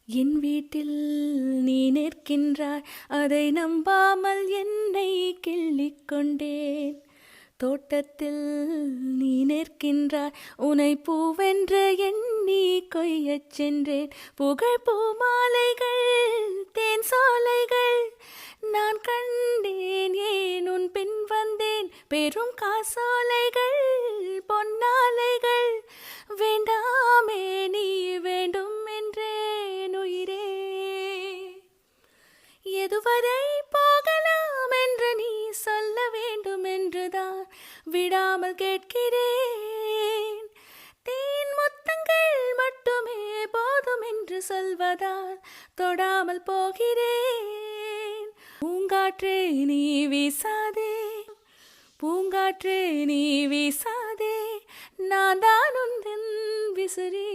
என் வீட்டில் நீ நிற்கின்றாய், அதை நம்பாமல் என்னை கிள்ளிக் கொண்டேன். தோட்டத்தில் நீ நிற்கின்றாய், உனை பூவென்று எண்ணி கொய்யச் சென்றேன். புகழ் பூமாலைகள் தேன் சோலைகள் நான் கண்டேன், ஏன் உன் பின் வந்தேன். பெரும் காசோலைகள் பொன்னாலைகள் வேண்டாமே நீ வேண்டும் என்றேன் உயிரே. எதுவரை போகலாம் என்று நீ சொல்ல வேண்டும் என்றுதான் விடாமல் கேட்கிறேன். தேன் முத்தங்கள் மட்டுமே போதும் என்று சொல்வதால் தொடாமல் போகிறேன். பூங்காற்றே நீ வீசாதே, பூங்காற்றே நீ வீசாதே, நான் தான் உந்தன் விசிறி.